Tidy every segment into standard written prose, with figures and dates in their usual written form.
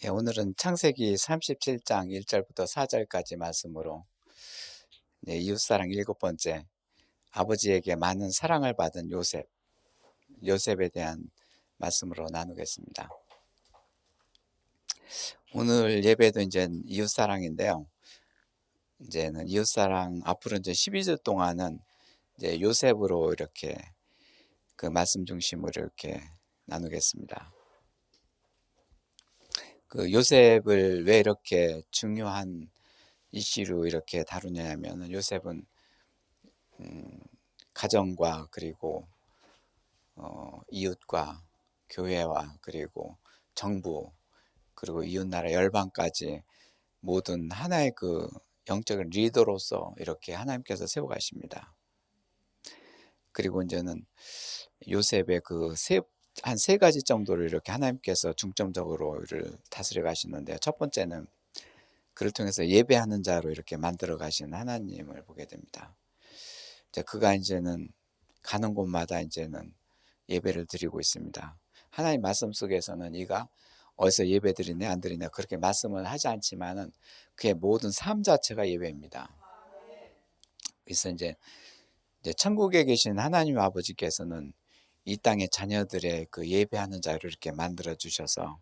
예, 오늘은 창세기 37장 1절부터 4절까지 말씀으로 이웃사랑 일곱 번째, 아버지에게 많은 사랑을 받은 요셉에 대한 말씀으로 나누겠습니다. 오늘 예배도 이제 이웃사랑인데요. 이제는 이웃사랑 앞으로 이제 12주 동안은 이제 요셉으로 이렇게 그 말씀 중심으로 이렇게 나누겠습니다. 그 요셉을 왜 이렇게 중요한 이슈로 이렇게 다루냐면 요셉은 가정과 그리고 이웃과 교회와 그리고 정부 그리고 이웃나라 열방까지 모든 하나의 그 영적인 리더로서 이렇게 하나님께서 세워가십니다. 그리고 이제는 요셉의 한 세 가지 정도를 이렇게 하나님께서 중점적으로를 다스려 가시는데, 첫 번째는 그를 통해서 예배하는 자로 이렇게 만들어 가시는 하나님을 보게 됩니다. 그가 이제는 가는 곳마다 이제는 예배를 드리고 있습니다. 하나님 말씀 속에서는 네가 어디서 예배 드리냐 안 드리냐 그렇게 말씀을 하지 않지만은 그의 모든 삶 자체가 예배입니다. 그래서 이제 천국에 계신 하나님 아버지께서는 이 땅의 자녀들의 그 예배하는 자를 이렇게 만들어 주셔서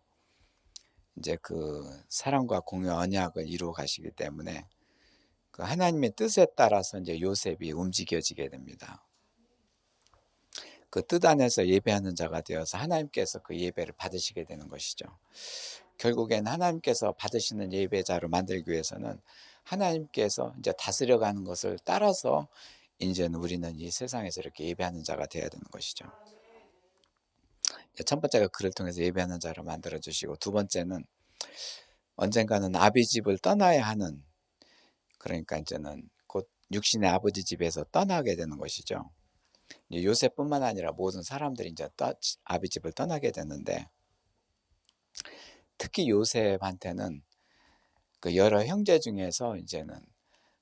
이제 그 사랑과 공유 언약을 이루어 가시기 때문에 그 하나님의 뜻에 따라서 이제 요셉이 움직여지게 됩니다. 그 뜻 안에서 예배하는 자가 되어서 하나님께서 그 예배를 받으시게 되는 것이죠. 결국엔 하나님께서 받으시는 예배자로 만들기 위해서는 하나님께서 이제 다스려가는 것을 따라서 이제는 우리는 이 세상에서 이렇게 예배하는 자가 되어야 되는 것이죠. 첫 번째가 그를 통해서 예배하는 자로 만들어 주시고, 두 번째는 언젠가는 아비 집을 떠나야 하는, 그러니까 이제는 곧 육신의 아버지 집에서 떠나게 되는 것이죠. 요셉뿐만 아니라 모든 사람들이 이제 아비 집을 떠나게 되는데, 특히 요셉한테는 그 여러 형제 중에서 이제는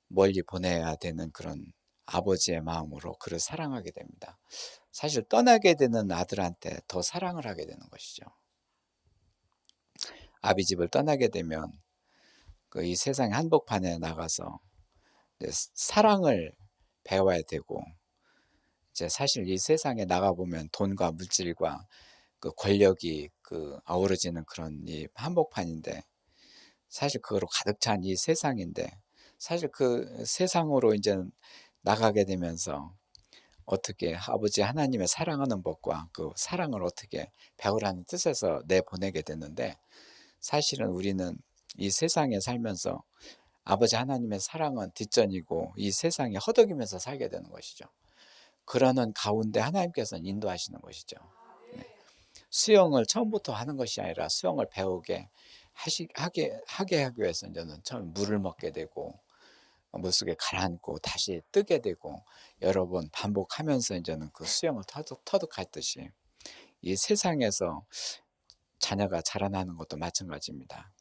멀리 보내야 되는 그런 아버지의 마음으로 그를 사랑하게 됩니다. 사실 떠나게 되는 아들한테 더 사랑을 하게 되는 것이죠. 아비 집을 떠나게 되면 그 이 세상 한복판에 나가서 사랑을 배워야 되고, 이제 사실 이 세상에 나가 보면 돈과 물질과 그 권력이 그 아우러지는 그런 이 한복판인데, 사실 그거로 가득 찬 이 세상인데, 사실 그 세상으로 이제 나가게 되면서 어떻게 아버지 하나님의 사랑하는 법과 그 사랑을 어떻게 배우라는 뜻에서 내보내게 됐는데, 사실은 우리는 이 세상에 살면서 아버지 하나님의 사랑은 뒷전이고 이 세상에 허덕이면서 살게 되는 것이죠. 그러는 가운데 하나님께서는 인도하시는 것이죠. 네. 수영을 처음부터 하는 것이 아니라 수영을 배우게 하기 위해서 저는 처음 물을 먹게 되고 물속에 가라앉고 다시 뜨게 되고 여러 번 반복하면서 이제는 그 수영을 터득했듯이 이 세상에서 자녀가 자라나는 것도 마찬가지입니다.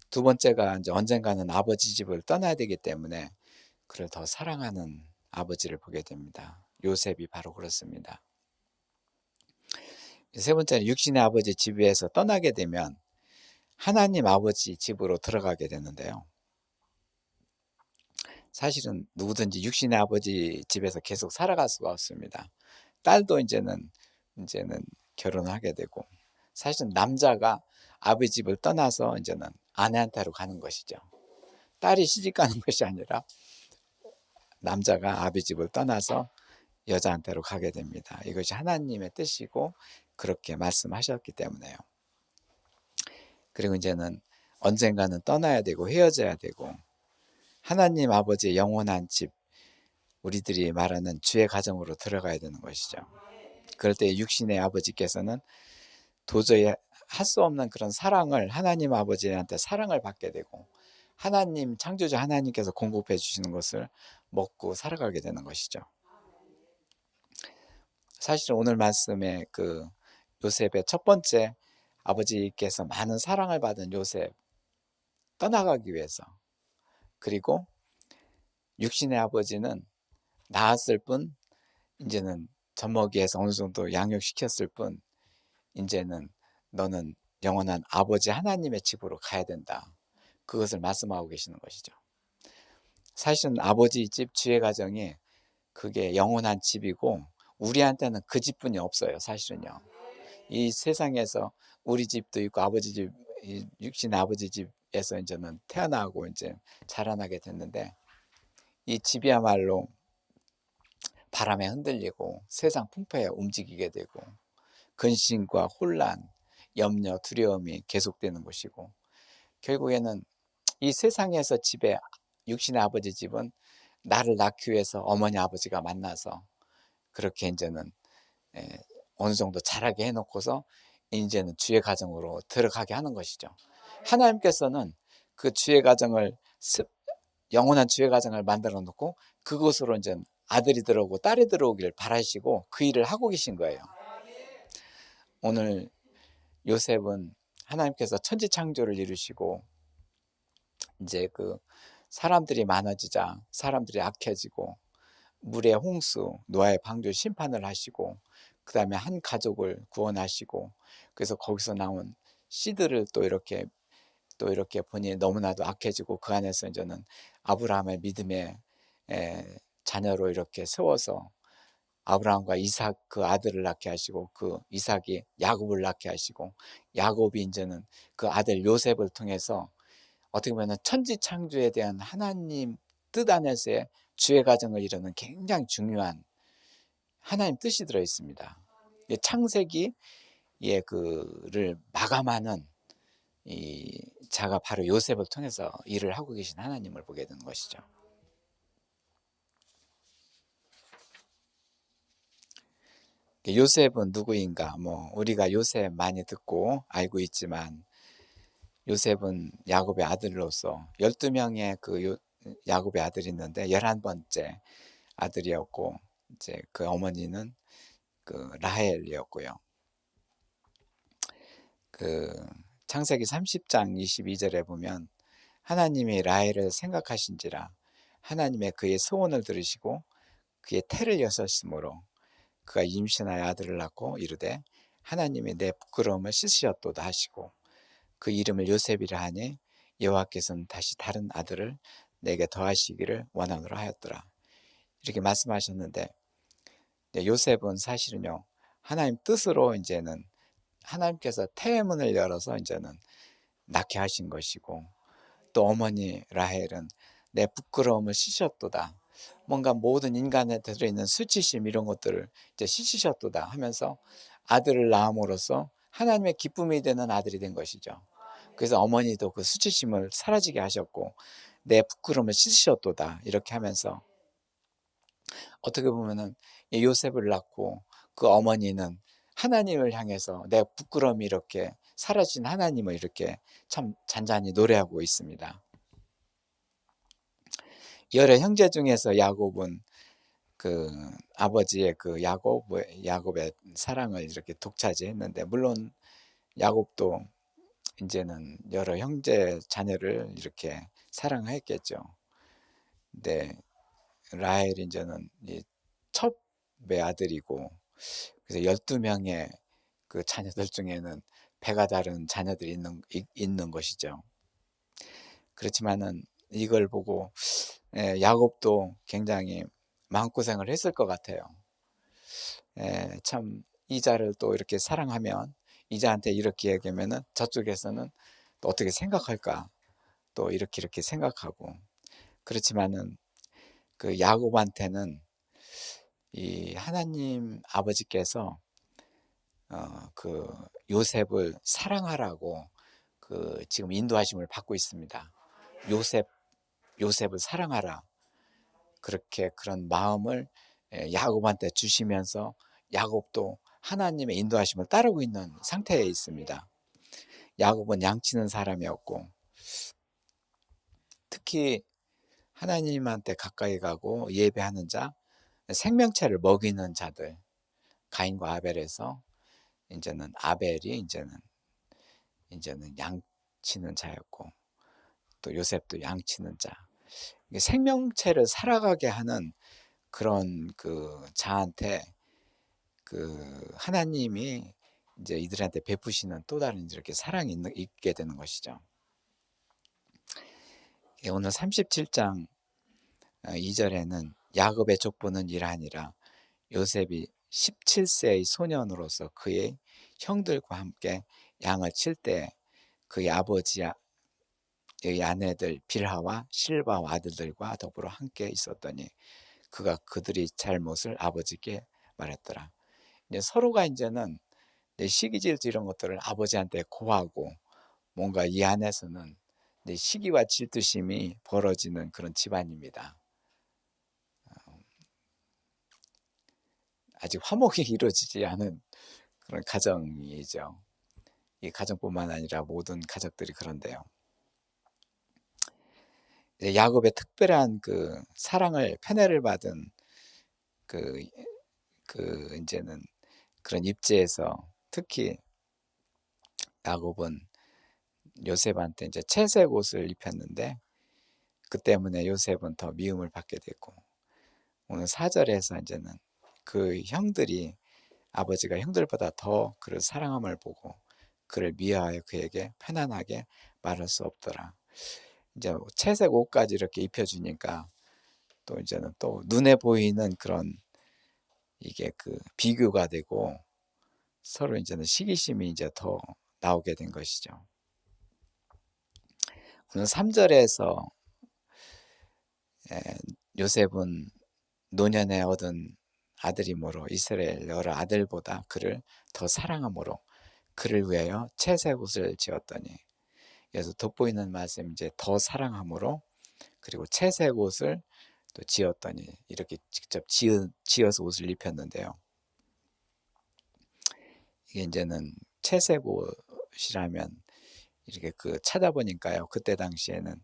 두 번째가 이제 언젠가는 아버지 집을 떠나야 되기 때문에 그를 더 사랑하는 아버지를 보게 됩니다. 요셉이 바로 그렇습니다. 세 번째는 육신의 아버지 집에서 떠나게 되면 하나님 아버지 집으로 들어가게 되는데요. 사실은 누구든지 육신의 아버지 집에서 계속 살아갈 수가 없습니다. 딸도 이제는 결혼을 하게 되고, 사실은 남자가 아버지 집을 떠나서 이제는 아내한테로 가는 것이죠. 딸이 시집 가는 것이 아니라 남자가 아버지 집을 떠나서 여자한테로 가게 됩니다. 이것이 하나님의 뜻이고 그렇게 말씀하셨기 때문에요. 그리고 이제는 언젠가는 떠나야 되고 헤어져야 되고 하나님 아버지의 영원한 집, 우리들이 말하는 주의 가정으로 들어가야 되는 것이죠. 그럴 때 육신의 아버지께서는 도저히 할 수 없는 그런 사랑을, 하나님 아버지한테 사랑을 받게 되고 하나님 창조자 하나님께서 공급해 주시는 것을 먹고 살아가게 되는 것이죠. 사실 오늘 말씀에 그 요셉의 첫 번째, 아버지께서 많은 사랑을 받은 요셉 떠나가기 위해서, 그리고 육신의 아버지는 낳았을 뿐, 이제는 젖먹이에서 어느 정도 양육시켰을 뿐, 이제는 너는 영원한 아버지 하나님의 집으로 가야 된다. 그것을 말씀하고 계시는 것이죠. 사실은 아버지 집 지혜 가정이 그게 영원한 집이고 우리한테는 그 집뿐이 없어요. 사실은요. 이 세상에서 우리 집도 있고 아버지 집, 육신의 아버지 집에서 이제는 태어나고 이제 자라나게 됐는데 이 집이야말로 바람에 흔들리고 세상 풍파에 움직이게 되고 근심과 혼란, 염려, 두려움이 계속되는 것이고 결국에는 이 세상에서 집에 육신의 아버지 집은 나를 낳기 위해서 어머니 아버지가 만나서 그렇게 이제는 어느 정도 자라게 해놓고서 이제는 주의 가정으로 들어가게 하는 것이죠. 하나님께서는 그 주의 가정을 영원한 주의 가정을 만들어 놓고 그곳으로 이제 아들이 들어오고 딸이 들어오기를 바라시고 그 일을 하고 계신 거예요. 오늘 요셉은 하나님께서 천지 창조를 이루시고 이제 그 사람들이 많아지자 사람들이 악해지고 물의 홍수, 노아의 방주 심판을 하시고 그 다음에 한 가족을 구원하시고 그래서 거기서 나온 씨들을 또 이렇게 보니 너무나도 악해지고 그 안에서 이제는 아브라함의 믿음의 자녀로 이렇게 세워서 아브라함과 이삭 그 아들을 낳게 하시고 그 이삭이 야곱을 낳게 하시고 야곱이 이제는 그 아들 요셉을 통해서 어떻게 보면 천지 창조에 대한 하나님 뜻 안에서의 주의 가정을 이루는 굉장히 중요한 하나님 뜻이 들어 있습니다. 창세기 그를 마감하는 이 자가 바로 요셉을 통해서 일을 하고 계신 하나님을 보게 되는 것이죠. 요셉은 누구인가? 우리가 요셉 많이 듣고 알고 있지만 요셉은 야곱의 아들로서 12명의 야곱의 아들이 있는데 11번째 아들이었고 이제 그 어머니는 그 라헬이었고요. 그 창세기 30장 22절에 보면 하나님이 라헬을 생각하신지라 하나님의 그의 소원을 들으시고 그의 태를 여셨으므로 그가 임신하여 아들을 낳고 이르되 하나님이 내 부끄러움을 씻으셨도다 하시고 그 이름을 요셉이라 하니 여호와께서는 다시 다른 아들을 내게 더하시기를 원하노라 하였더라. 이렇게 말씀하셨는데 요셉은 사실은요 하나님 뜻으로 이제는 하나님께서 태문을 열어서 이제는 낳게 하신 것이고 또 어머니 라헬은 내 부끄러움을 씻으셨도다. 뭔가 모든 인간에 들어있는 수치심 이런 것들을 이제 씻으셨도다 하면서 아들을 낳음으로써 하나님의 기쁨이 되는 아들이 된 것이죠. 그래서 어머니도 그 수치심을 사라지게 하셨고 내 부끄러움을 씻으셨도다 이렇게 하면서 어떻게 보면은 요셉을 낳고 그 어머니는 하나님을 향해서 내 부끄러움이 이렇게 사라진 하나님을 이렇게 참 잔잔히 노래하고 있습니다. 여러 형제 중에서 야곱은 그 아버지의 그 야곱의 사랑을 이렇게 독차지했는데 물론 야곱도 이제는 여러 형제 자녀를 이렇게 사랑했겠죠. 근데 라헬이 이제는 첫 외아들이고 그래서 12명의 그 자녀들 중에는 배가 다른 자녀들이 있는 것이죠. 그렇지만은 이걸 보고 야곱도 굉장히 마음고생을 했을 것 같아요. 참 이자를 또 이렇게 사랑하면 이자한테 이렇게 얘기하면은 저쪽에서는 또 어떻게 생각할까 또 이렇게 생각하고 그렇지만은 그 야곱한테는 이 하나님 아버지께서 그 요셉을 사랑하라고 그 지금 인도하심을 받고 있습니다. 요셉을 사랑하라 그렇게 그런 마음을 야곱한테 주시면서 야곱도 하나님의 인도하심을 따르고 있는 상태에 있습니다. 야곱은 양치는 사람이었고 특히 하나님한테 가까이 가고 예배하는 자, 생명체를 먹이는 자들, 가인과 아벨에서 이제는 아벨이 이제는 양치는 자였고 또 요셉도 양치는 자. 생명체를 살아가게 하는 그런 그 자한테 그 하나님이 이제 이들한테 베푸시는 또 다른 이렇게 사랑이 있게 되는 것이죠. 예, 오늘 37장 2절에는 야곱의 족보는 이러하니라. 요셉이 17세의 소년으로서 그의 형들과 함께 양을 칠 때 그의 아버지의 아내들 빌하와 실바와 아들들과 더불어 함께 있었더니 그가 그들의 잘못을 아버지께 말했더라. 이제 서로가 이제는 시기질투 이런 것들을 아버지한테 고하고 뭔가 이 안에서는 시기와 질투심이 벌어지는 그런 집안입니다. 아직 화목이 이루어지지 않은 그런 가정이죠. 이 가정뿐만 아니라 모든 가족들이 그런데요. 야곱의 특별한 그 사랑을 편애를 받은 그 이제는 그런 입지에서 특히 야곱은 요셉한테 이제 채색 옷을 입혔는데 그 때문에 요셉은 더 미움을 받게 됐고, 오늘 4절에서 이제는 그 형들이 아버지가 형들보다 더 그를 사랑함을 보고 그를 미워하여 그에게 편안하게 말할 수 없더라. 이제 채색 옷까지 이렇게 입혀주니까 또 이제는 또 눈에 보이는 그런 이게 그 비교가 되고 서로 이제는 시기심이 이제 더 나오게 된 것이죠. 오늘 3절에서 요셉은 노년에 얻은 아들이므로 이스라엘 여러 아들보다 그를 더 사랑함으로 그를 위하여 채색 옷을 지었더니, 그래서 돋보이는 말씀 이제 더 사랑함으로 그리고 채색 옷을 또 지었더니 이렇게 직접 지어서 옷을 입혔는데요. 이게 이제는 채색 옷이라면 이렇게 그 찾아보니까요. 그때 당시에는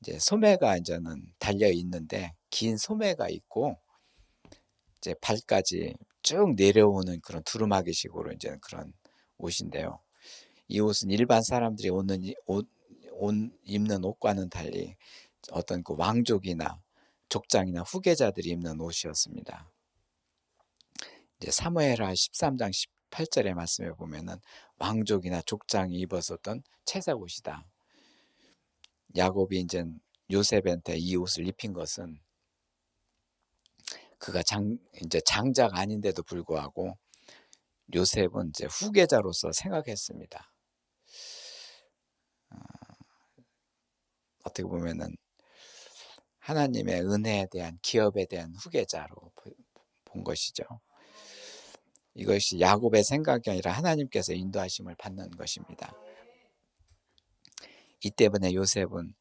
이제 소매가 이제는 달려 있는데 긴 소매가 있고 이제 발까지 쭉 내려오는 그런 두루마기식으로 이제 그런 옷인데요. 이 옷은 일반 사람들이 입는 옷과는 달리 어떤 그 왕족이나 족장이나 후계자들이 입는 옷이었습니다. 이제 사무엘하 13장 18절의 말씀에 보면은 왕족이나 족장이 입었었던 채색 옷이다. 야곱이 이제 요셉한테 이 옷을 입힌 것은 그가 이제 장자가 아닌데도 불구하고 요셉은 이제 후계자로서 생각했습니다. 어떻게 보면은 하나님의 은혜에 대한 기업에 대한 후계자로 본 것이죠. 이것이 야곱의 생각이 아니라 하나님께서 인도하심을 받는 것입니다. 이 때문에 요셉은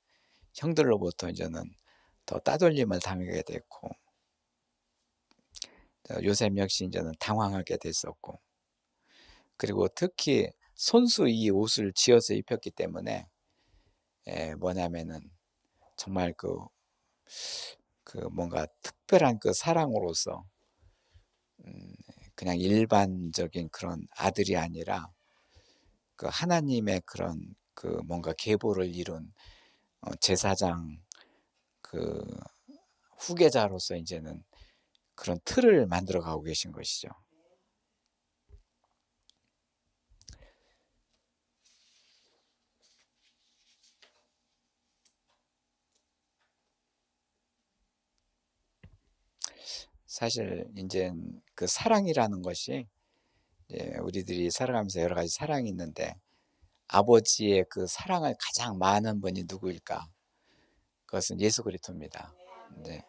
형들로부터 이제는 더 따돌림을 당하게 됐고, 요셉 역시 이제는 당황하게 됐었고, 그리고 특히 손수 이 옷을 지어서 입혔기 때문에 뭐냐면은 정말 그 뭔가 특별한 그 사랑으로서 그냥 일반적인 그런 아들이 아니라 그 하나님의 그런 그 뭔가 계보를 이룬 제사장 그 후계자로서 이제는 그런 틀을 만들어 가고 계신 것이죠. 사실 이제 그 사랑이라는 것이 우리들이 살아가면서 여러 가지 사랑이 있는데 아버지의 그 사랑을 가장 많은 분이 누구일까? 그것은 예수 그리스도입니다. 네.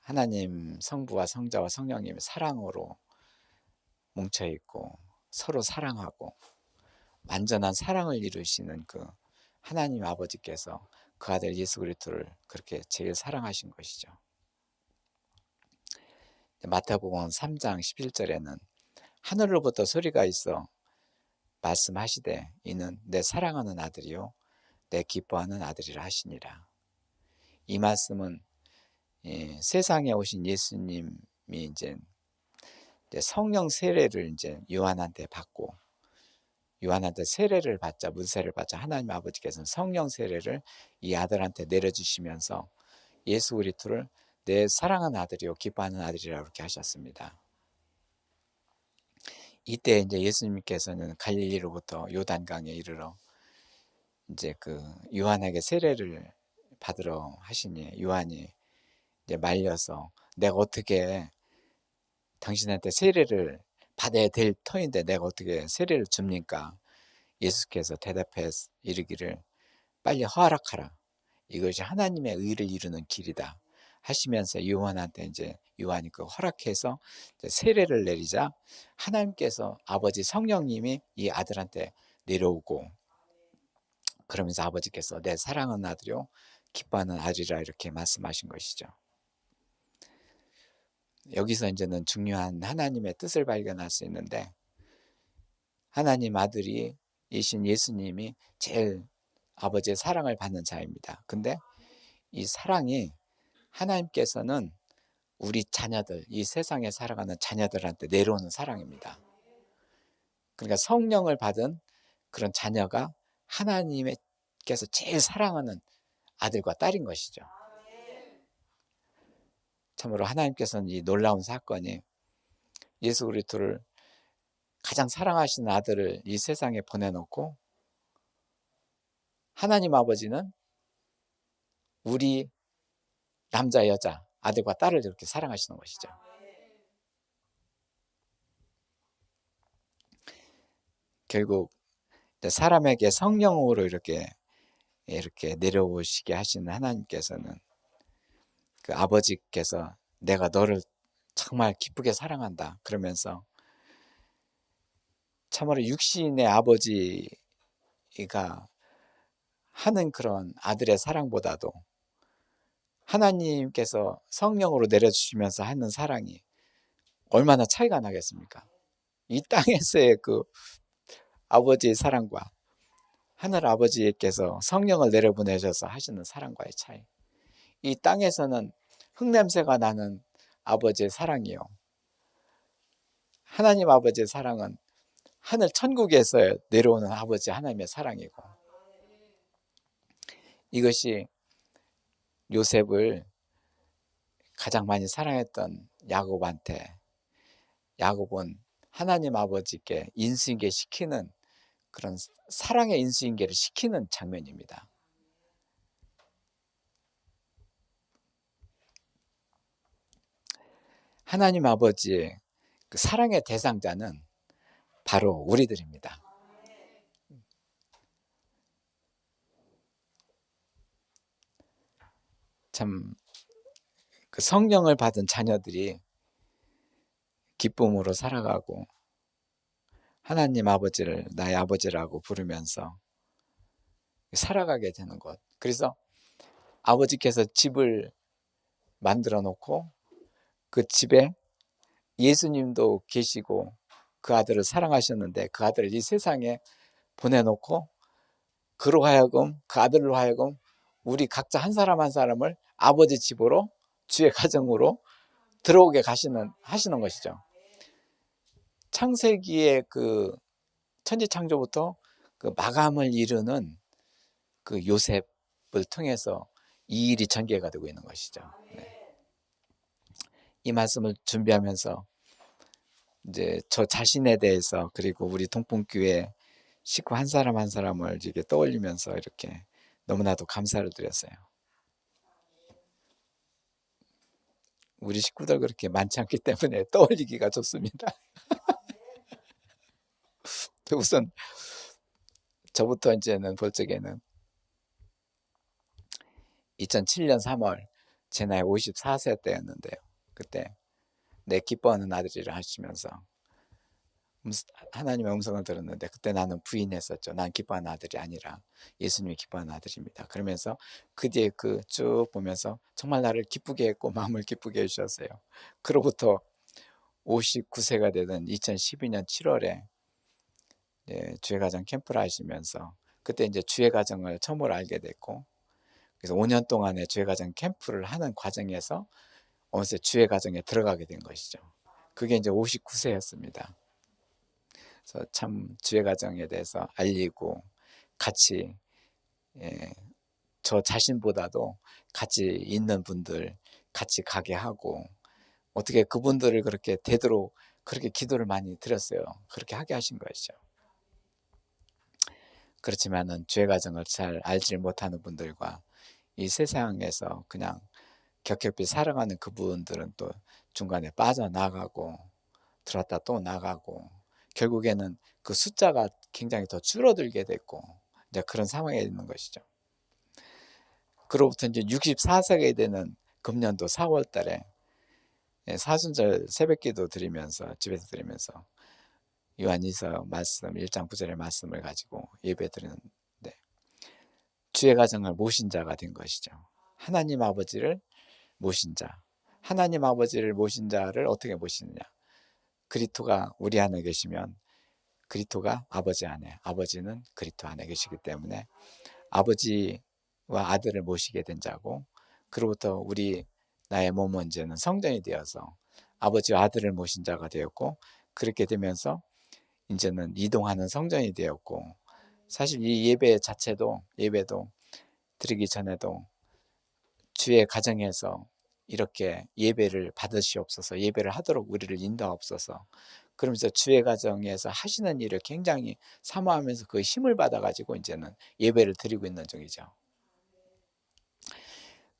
하나님 성부와 성자와 성령님의 사랑으로 뭉쳐 있고 서로 사랑하고 완전한 사랑을 이루시는 그 하나님 아버지께서 그 아들 예수 그리스도를 그렇게 제일 사랑하신 것이죠. 마태복음 3장 11절에는 하늘로부터 소리가 있어 말씀하시되 이는 내 사랑하는 아들이요 내 기뻐하는 아들이라 하시니라. 이 말씀은 세상에 오신 예수님이 이제 성령 세례를 이제 요한한테 받고 요한한테 세례를 받자 문세를 받자 하나님 아버지께서는 성령 세례를 이 아들한테 내려주시면서 예수 그리스도를 내 사랑하는 아들이요 기뻐하는 아들이라 그렇게 하셨습니다. 이때 이제 예수님께서는 갈릴리로부터 요단강에 이르러 이제 그 요한에게 세례를 받으러 하시니 요한이 이제 말려서 내가 어떻게 당신한테 세례를 받아야 될 터인데 내가 어떻게 세례를 줍니까? 예수께서 대답해 이르기를 빨리 허락하라. 이것이 하나님의 의를 이루는 길이다. 하시면서 요한한테 이제 요한이 그 허락해서 세례를 내리자 하나님께서 아버지 성령님이 이 아들한테 내려오고 그러면서 아버지께서 내 사랑하는 아들이요 기뻐하는 아들이라 이렇게 말씀하신 것이죠. 여기서 이제는 중요한 하나님의 뜻을 발견할 수 있는데 하나님 아들이 이신 예수님이 제일 아버지의 사랑을 받는 자입니다. 근데 이 사랑이 하나님께서는 우리 자녀들, 이 세상에 살아가는 자녀들한테 내려오는 사랑입니다. 그러니까 성령을 받은 그런 자녀가 하나님께서 제일 사랑하는 아들과 딸인 것이죠. 참으로 하나님께서는 이 놀라운 사건이 예수 그리스도를 가장 사랑하시는 아들을 이 세상에 보내놓고 하나님 아버지는 우리 남자 여자 아들과 딸을 이렇게 사랑하시는 것이죠. 결국 사람에게 성령으로 이렇게 내려오시게 하시는 하나님께서는 그 아버지께서 내가 너를 정말 기쁘게 사랑한다 그러면서 참으로 육신의 아버지가 하는 그런 아들의 사랑보다도 하나님께서 성령으로 내려주시면서 하는 사랑이 얼마나 차이가 나겠습니까? 이 땅에서의 그 아버지의 사랑과 하늘 아버지께서 성령을 내려보내셔서 하시는 사랑과의 차이. 이 땅에서는 흙냄새가 나는 아버지의 사랑이요. 하나님 아버지의 사랑은 하늘 천국에서 내려오는 아버지 하나님의 사랑이고 이것이 요셉을 가장 많이 사랑했던 야곱한테 야곱은 하나님 아버지께 인수인계 시키는 그런 사랑의 인수인계를 시키는 장면입니다. 하나님 아버지의 그 사랑의 대상자는 바로 우리들입니다. 참 그 성령을 받은 자녀들이 기쁨으로 살아가고 하나님 아버지를 나의 아버지라고 부르면서 살아가게 되는 것. 그래서 아버지께서 집을 만들어 놓고 그 집에 예수님도 계시고 그 아들을 사랑하셨는데 그 아들을 이 세상에 보내놓고 그로 하여금 그 아들로 하여금 우리 각자 한 사람 한 사람을 아버지 집으로 주의 가정으로 들어오게 하시는 것이죠. 창세기의 그 천지창조부터 그 마감을 이루는 그 요셉을 통해서 이 일이 전개가 되고 있는 것이죠. 네. 이 말씀을 준비하면서 이제 저 자신에 대해서 그리고 우리 동풍교회 식구 한 사람 한 사람을 이렇게 떠올리면서 이렇게 너무나도 감사를 드렸어요. 우리 식구들 그렇게 많지 않기 때문에 떠올리기가 좋습니다. 우선 저부터 이제는 볼 적에는 2007년 3월 제 나이 54세 때였는데요. 그때 내 기뻐하는 아들이라 하시면서 하나님의 음성을 들었는데 그때 나는 부인했었죠. 난 기뻐하는 아들이 아니라 예수님이 기뻐하는 아들입니다. 그러면서 그 뒤에 그 쭉 보면서 정말 나를 기쁘게 했고 마음을 기쁘게 해주셨어요. 그로부터 59세가 되던 2012년 7월에 주의 가정 캠프를 하시면서 그때 이제 주의 가정을 처음으로 알게 됐고 그래서 5년 동안의 주의 가정 캠프를 하는 과정에서 어느새 주의 가정에 들어가게 된 것이죠. 그게 이제 59세였습니다. 그래서 참 주의 가정에 대해서 알리고 같이 저 자신보다도 같이 있는 분들 같이 가게 하고 어떻게 그분들을 그렇게 되도록 그렇게 기도를 많이 드렸어요. 그렇게 하게 하신 것이죠. 그렇지만은 죄 과정을 잘 알지 못하는 분들과 이 세상에서 그냥 격격히 살아가는 그분들은 또 중간에 빠져나가고 들었다 또 나가고 결국에는 그 숫자가 굉장히 더 줄어들게 됐고 이제 그런 상황에 있는 것이죠. 그로부터 이제 64세가 되는 금년도 4월 달에 사순절 새벽기도 드리면서 집에서 드리면서 요한일서 말씀 1장 9절의 말씀을 가지고 예배 드리는데 주의 가정을 모신 자가 된 것이죠. 하나님 아버지를 모신 자. 하나님 아버지를 모신 자를 어떻게 모시느냐? 그리스도가 우리 안에 계시면 그리스도가 아버지 안에, 아버지는 그리스도 안에 계시기 때문에 아버지와 아들을 모시게 된 자고, 그로부터 우리 나의 몸은 이제는 성전이 되어서 아버지와 아들을 모신 자가 되었고, 그렇게 되면서 이제는 이동하는 성전이 되었고, 사실 이 예배 자체도 예배도 드리기 전에도 주의 가정에서 이렇게 예배를 받으시옵소서, 예배를 하도록 우리를 인도하옵소서. 그러면서 주의 가정에서 하시는 일을 굉장히 사모하면서 그 힘을 받아가지고 이제는 예배를 드리고 있는 중이죠.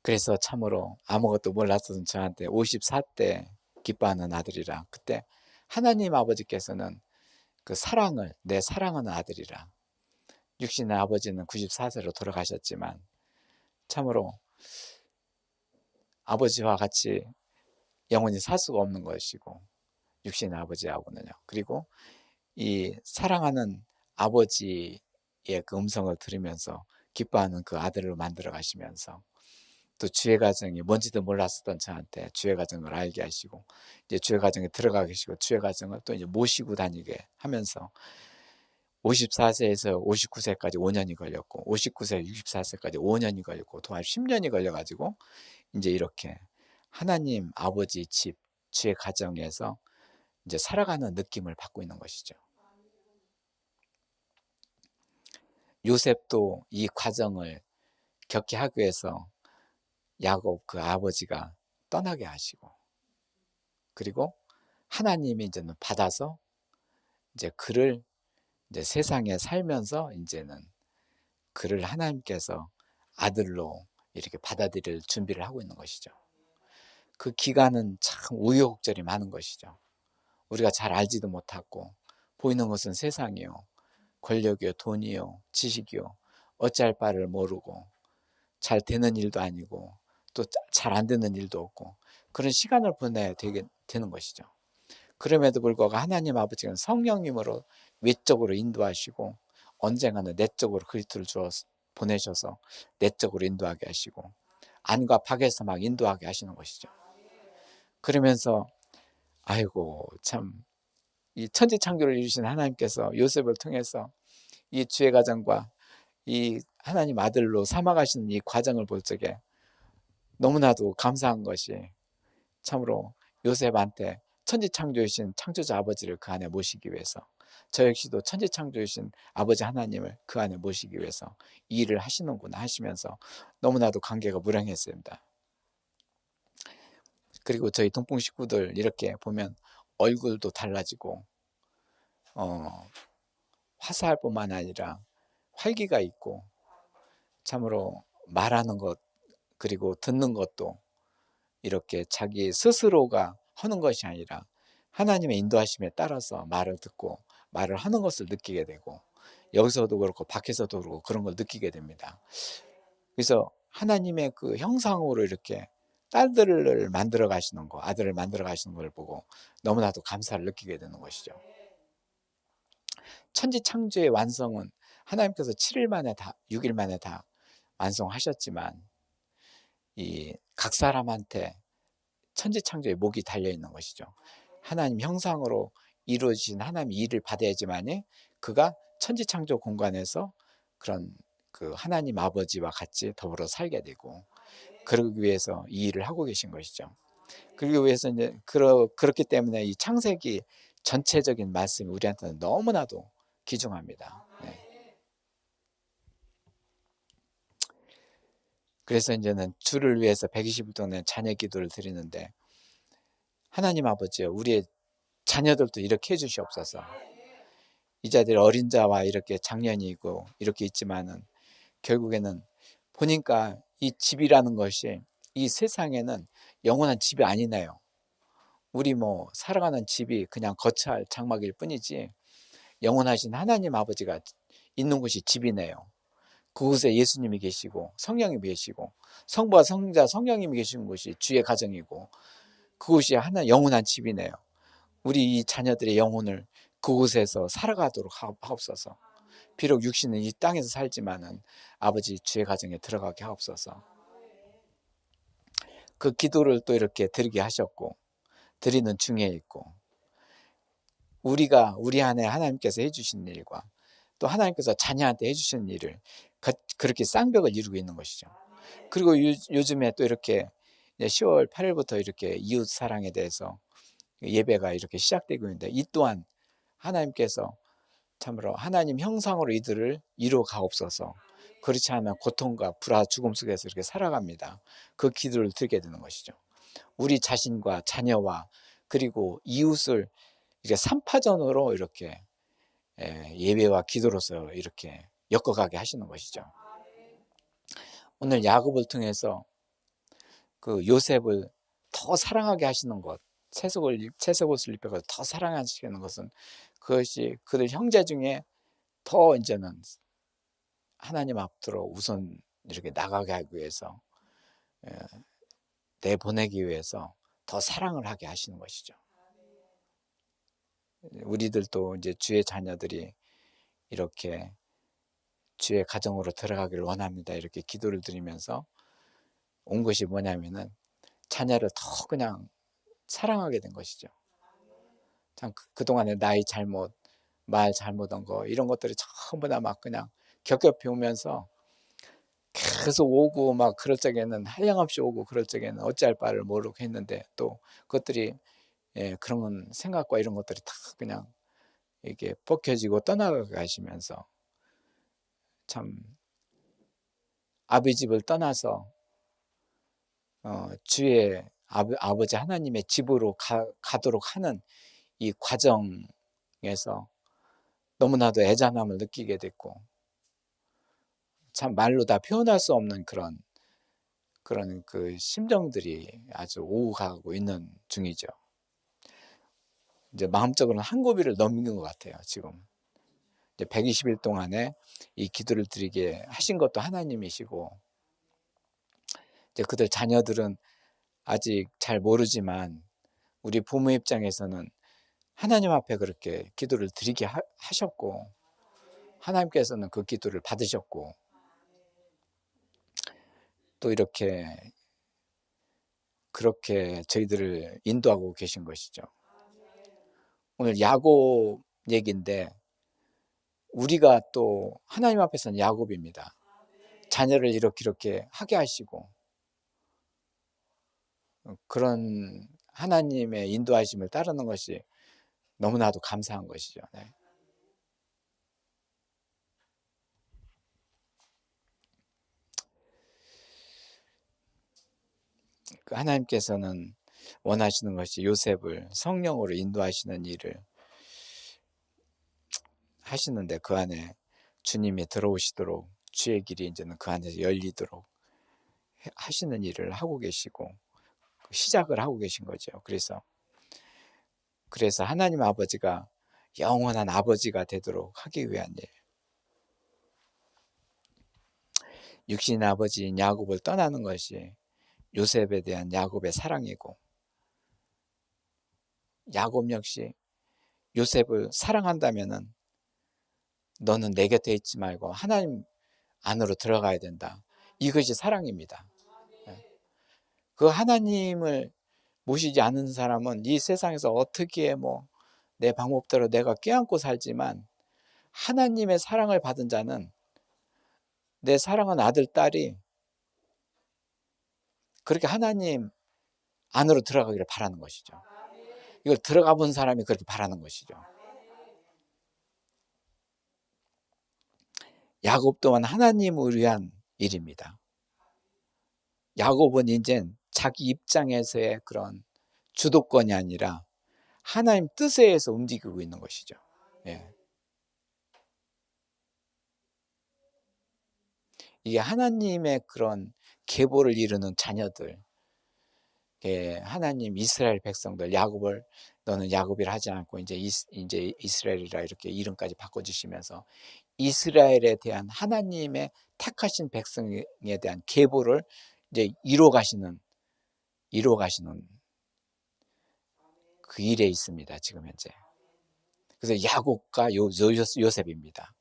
그래서 참으로 아무것도 몰랐던 저한테 54대 기뻐하는 아들이라, 그때 하나님 아버지께서는 그 사랑을, 내 사랑하는 아들이라, 육신의 아버지는 94세로 돌아가셨지만 참으로 아버지와 같이 영원히 살 수가 없는 것이고, 육신의 아버지하고는요. 그리고 이 사랑하는 아버지의 그 음성을 들으면서 기뻐하는 그 아들을 만들어 가시면서 또 주의 가정이 뭔지도 몰랐었던 저한테 주의 가정을 알게 하시고 이제 주의 가정에 들어가 계시고 주의 가정을 또 이제 모시고 다니게 하면서 54세에서 59세까지 5년이 걸렸고 59세 64세까지 5년이 걸렸고 또한 10년이 걸려가지고 이제 이렇게 하나님 아버지 집 주의 가정에서 이제 살아가는 느낌을 받고 있는 것이죠. 요셉도 이 과정을 겪게 하기 위해서 야곱 그 아버지가 떠나게 하시고, 그리고 하나님이 이제는 받아서 이제 그를 이제 세상에 살면서 이제는 그를 하나님께서 아들로 이렇게 받아들일 준비를 하고 있는 것이죠. 그 기간은 참 우여곡절이 많은 것이죠. 우리가 잘 알지도 못하고 보이는 것은 세상이요, 권력이요, 돈이요, 지식이요, 어찌할 바를 모르고 잘 되는 일도 아니고 또 잘 안 되는 일도 없고 그런 시간을 보내야 되는 것이죠. 그럼에도 불구하고 하나님 아버지는 성령님으로 외적으로 인도하시고 언젠가는 내적으로 그리스도를 보내셔서 내적으로 인도하게 하시고 안과 밖에서 막 인도하게 하시는 것이죠. 그러면서 아이고 참 이 천지창조를 이루신 하나님께서 요셉을 통해서 이 주의 가정과 이 하나님 아들로 삼아가시는 이 과정을 볼 적에 너무나도 감사한 것이, 참으로 요셉한테 천지창조이신 창조자 아버지를 그 안에 모시기 위해서 저 역시도 천지창조이신 아버지 하나님을 그 안에 모시기 위해서 이 일을 하시는구나 하시면서 너무나도 관계가 무량했습니다. 그리고 저희 동풍 식구들 이렇게 보면 얼굴도 달라지고 화사할 뿐만 아니라 활기가 있고 참으로 말하는 것 그리고 듣는 것도 이렇게 자기 스스로가 하는 것이 아니라 하나님의 인도하심에 따라서 말을 듣고 말을 하는 것을 느끼게 되고 여기서도 그렇고 밖에서도 그렇고 그런 걸 느끼게 됩니다. 그래서 하나님의 그 형상으로 이렇게 딸들을 만들어 가시는 거, 아들을 만들어 가시는 걸 보고 너무나도 감사를 느끼게 되는 것이죠. 천지창조의 완성은 하나님께서 7일 만에 다 6일 만에 다 완성하셨지만 이 각 사람한테 천지창조의 목이 달려있는 것이죠. 하나님 형상으로 이루어진 하나님의 일을 받아야지만이 그가 천지창조 공간에서 그런 그 하나님 아버지와 같이 더불어 살게 되고 그러기 위해서 이 일을 하고 계신 것이죠. 그러기 위해서 이제 그렇기 때문에 이 창세기 전체적인 말씀이 우리한테는 너무나도 귀중합니다. 네. 그래서 이제는 주를 위해서 120일 동안 자녀 기도를 드리는데 하나님 아버지요, 우리의 자녀들도 이렇게 해주시옵소서. 이 자들 어린 자와 이렇게 장년이고 이렇게 있지만은 결국에는 보니까 이 집이라는 것이 이 세상에는 영원한 집이 아니네요. 우리 뭐 살아가는 집이 그냥 거처할 장막일 뿐이지 영원하신 하나님 아버지가 있는 곳이 집이네요. 그곳에 예수님이 계시고 성령이 계시고 성부와 성자 성령님이 계시는 곳이 주의 가정이고 그곳이 하나 영원한 집이네요. 우리 이 자녀들의 영혼을 그곳에서 살아가도록 하옵소서. 비록 육신은 이 땅에서 살지만은 아버지 주의 가정에 들어가게 하옵소서. 그 기도를 또 이렇게 드리게 하셨고 드리는 중에 있고 우리가 우리 안에 하나님께서 해주신 일과 또 하나님께서 자녀한테 해주신 일을 그렇게 쌍벽을 이루고 있는 것이죠. 그리고 요즘에 또 이렇게 10월 8일부터 이렇게 이웃 사랑에 대해서 예배가 이렇게 시작되고 있는데 이 또한 하나님께서 참으로 하나님 형상으로 이들을 이루어 가옵소서. 그렇지 않으면 고통과 불화 죽음 속에서 이렇게 살아갑니다. 그 기도를 드리게 되는 것이죠. 우리 자신과 자녀와 그리고 이웃을 이렇게 3파전으로 이렇게 예배와 기도로서 이렇게 엮어가게 하시는 것이죠. 오늘 야곱을 통해서 그 요셉을 더 사랑하게 하시는 것, 채색옷을 입혀서 더 사랑하시는 것은 그것이 그들 형제 중에 더 이제는 하나님 앞으로 우선 이렇게 나가게 하기 위해서 내보내기 위해서 더 사랑을 하게 하시는 것이죠. 우리들도 이제 주의 자녀들이 이렇게 주의 가정으로 들어가기를 원합니다. 이렇게 기도를 드리면서 온 것이 뭐냐면은 자녀를 더 그냥 사랑하게 된 것이죠. 참 그동안에 나의 잘못, 말 잘못한 거 이런 것들이 전부 다 막 그냥 겹겹이 오면서 계속 오고 막 그럴 적에는 한량없이 오고 그럴 적에는 어찌할 바를 모르고 했는데 또 그것들이 그런 생각과 이런 것들이 다 그냥 이게 벗겨지고 떠나가게 하시면서 참 아버지 집을 떠나서 주의 아버지 하나님의 집으로 가도록 하는 이 과정에서 너무나도 애잔함을 느끼게 됐고 참 말로 다 표현할 수 없는 그런 그 심정들이 아주 오가고 있는 중이죠. 이제 마음적으로는 한 고비를 넘긴 것 같아요. 지금 이제 120일 동안에 이 기도를 드리게 하신 것도 하나님이시고 이제 그들 자녀들은 아직 잘 모르지만 우리 부모 입장에서는 하나님 앞에 그렇게 기도를 드리게 하셨고 하나님께서는 그 기도를 받으셨고 또 이렇게 그렇게 저희들을 인도하고 계신 것이죠. 오늘 야곱 얘기인데 우리가 또 하나님 앞에서는 야곱입니다. 자녀를 이렇게 하게 하시고 그런 하나님의 인도하심을 따르는 것이 너무나도 감사한 것이죠. 네. 하나님께서는 원하시는 것이 요셉을 성령으로 인도하시는 일을 하시는데 그 안에 주님이 들어오시도록 주의 길이 이제는 그 안에서 열리도록 하시는 일을 하고 계시고 시작을 하고 계신 거죠. 그래서 하나님 아버지가 영원한 아버지가 되도록 하기 위한 일. 육신 아버지인 야곱을 떠나는 것이 요셉에 대한 야곱의 사랑이고 야곱 역시 요셉을 사랑한다면은 너는 내 곁에 있지 말고 하나님 안으로 들어가야 된다. 이것이 사랑입니다. 그 하나님을 모시지 않는 사람은 이 세상에서 어떻게 내 방법대로 내가 껴안고 살지만 하나님의 사랑을 받은 자는 내 사랑하는 아들, 딸이 그렇게 하나님 안으로 들어가기를 바라는 것이죠. 이걸 들어가 본 사람이 그렇게 바라는 것이죠. 야곱 또한 하나님을 위한 일입니다. 야곱은 이제 자기 입장에서의 그런 주도권이 아니라 하나님 뜻에 의해서 움직이고 있는 것이죠. 예. 이게 하나님의 그런 계보를 이루는 자녀들, 예, 하나님 이스라엘 백성들, 야곱을 너는 야곱이라 하지 않고 이제 이스라엘이라 이렇게 이름까지 바꿔주시면서 이스라엘에 대한 하나님의 택하신 백성에 대한 계보를 이제 이루어 가시는 그 일에 있습니다. 지금 현재. 그래서 야곱과 요셉입니다.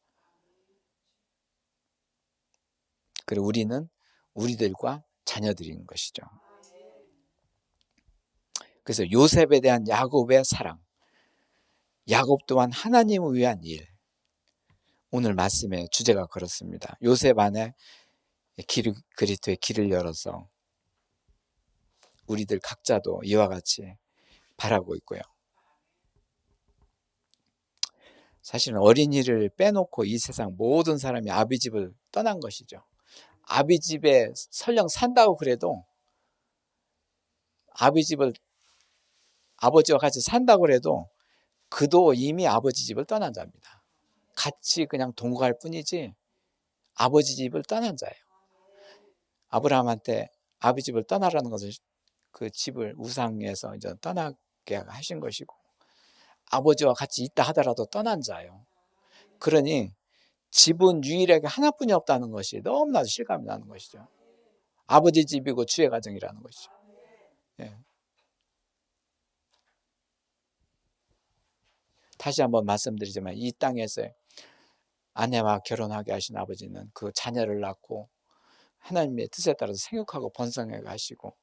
그리고 우리는 우리들과 자녀들인 것이죠. 그래서 요셉에 대한 야곱의 사랑, 야곱 또한 하나님을 위한 일. 오늘 말씀의 주제가 그렇습니다. 요셉 안에 그리스도의 길을 열어서 우리들 각자도 이와 같이 바라고 있고요. 사실은 어린이를 빼놓고 이 세상 모든 사람이 아비 집을 떠난 것이죠. 아비 집에 설령 산다고 그래도 아비 집을 아버지와 같이 산다고 그래도 그도 이미 아버지 집을 떠난 자입니다. 같이 그냥 동거할 뿐이지 아버지 집을 떠난 자예요. 아브라함한테 아비 집을 떠나라는 것은 그 집을 우상에서 이제 떠나게 하신 것이고 아버지와 같이 있다 하더라도 떠난 자예요. 그러니 집은 유일하게 하나뿐이 없다는 것이 너무나도 실감이 나는 것이죠. 아버지 집이고 주의 가정이라는 것이죠. 예. 다시 한번 말씀드리지만 이 땅에서 아내와 결혼하게 하신 아버지는 그 자녀를 낳고 하나님의 뜻에 따라서 생육하고 번성하게 하시고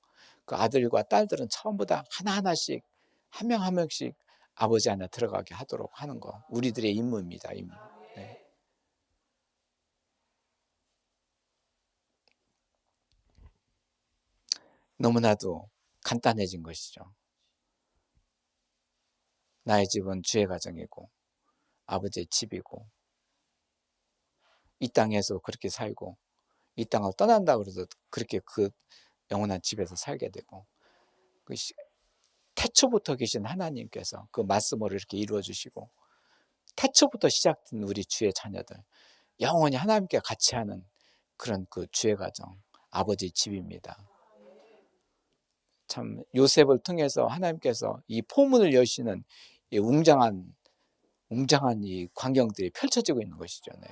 그 아들과 딸들은 전부 다 하나하나씩 한 명 한 명씩 아버지 안에 들어가게 하도록 하는 거 우리들의 임무입니다. 임무. 네. 너무나도 간단해진 것이죠. 나의 집은 주의 가정이고 아버지의 집이고 이 땅에서 그렇게 살고 이 땅을 떠난다고 해서 그렇게 그 영원한 집에서 살게 되고 그 태초부터 계신 하나님께서 그 말씀으로 이렇게 이루어 주시고 태초부터 시작된 우리 주의 자녀들 영원히 하나님께 같이 하는 그런 그 주의 가정 아버지의 집입니다. 참 요셉을 통해서 하나님께서 이 포문을 여시는 이 웅장한 이 광경들이 펼쳐지고 있는 것이죠. 네.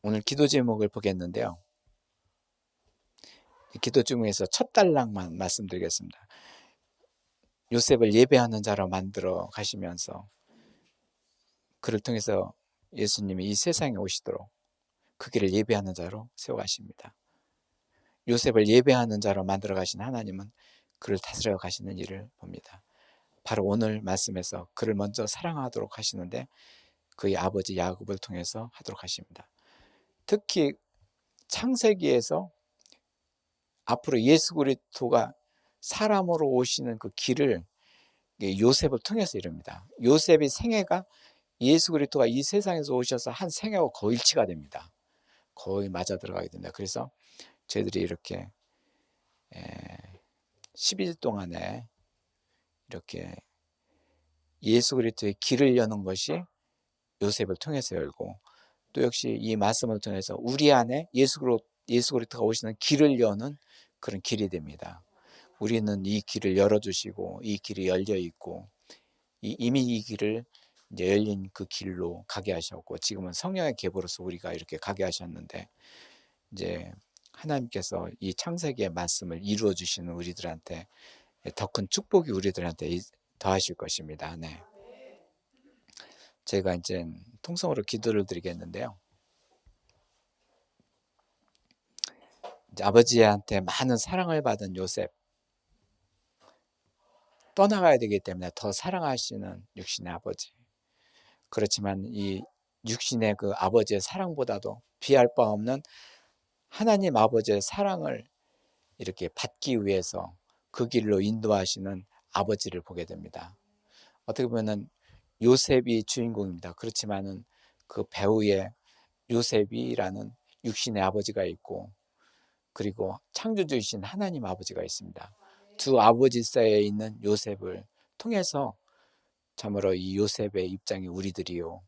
오늘 기도 제목을 보겠는데요. 기도 제목에서 첫 단락만 말씀드리겠습니다. 요셉을 예배하는 자로 만들어 가시면서 그를 통해서 예수님이 이 세상에 오시도록 그 길을 예배하는 자로 세워가십니다. 요셉을 예배하는 자로 만들어 가신 하나님은 그를 다스려 가시는 일을 봅니다. 바로 오늘 말씀에서 그를 먼저 사랑하도록 하시는데 그의 아버지 야곱을 통해서 하도록 하십니다. 특히 창세기에서 앞으로 예수 그리스도가 사람으로 오시는 그 길을 요셉을 통해서 이룹니다. 요셉의 생애가 예수 그리스도가 이 세상에서 오셔서 한 생애와 거의 일치가 됩니다. 거의 맞아 들어가게 됩니다. 그래서 저희들이 이렇게 12일 동안에 이렇게 예수 그리스도의 길을 여는 것이 요셉을 통해서 열고 또 역시 이 말씀을 통해서 우리 안에 예수 그리스도가 오시는 길을 여는 그런 길이 됩니다. 우리는 이 길을 열어주시고 이 길이 열려 있고 이미 이 길을 이제 열린 그 길로 가게 하셨고 지금은 성령의 계보로서 우리가 이렇게 가게 하셨는데 이제 하나님께서 이 창세기의 말씀을 이루어 주시는 우리들한테 더 큰 축복이 우리들한테 더하실 것입니다. 네. 제가 이제 통성으로 기도를 드리겠는데요. 이제 아버지한테 많은 사랑을 받은 요셉 떠나가야 되기 때문에 더 사랑하시는 육신의 아버지. 그렇지만 이 육신의 그 아버지의 사랑보다도 비할 바 없는 하나님 아버지의 사랑을 이렇게 받기 위해서 그 길로 인도하시는 아버지를 보게 됩니다. 어떻게 보면 요셉이 주인공입니다. 그렇지만은 그 배우의 요셉이라는 육신의 아버지가 있고 그리고 창조주이신 하나님 아버지가 있습니다. 두 아버지 사이에 있는 요셉을 통해서 참으로 이 요셉의 입장이 우리들이요,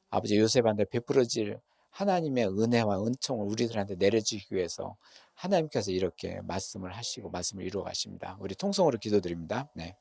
아버지 요셉한테 베풀어질 하나님의 은혜와 은총을 우리들한테 내려주기 위해서 하나님께서 이렇게 말씀을 하시고 말씀을 이루어 가십니다. 우리 통성으로 기도드립니다. 네.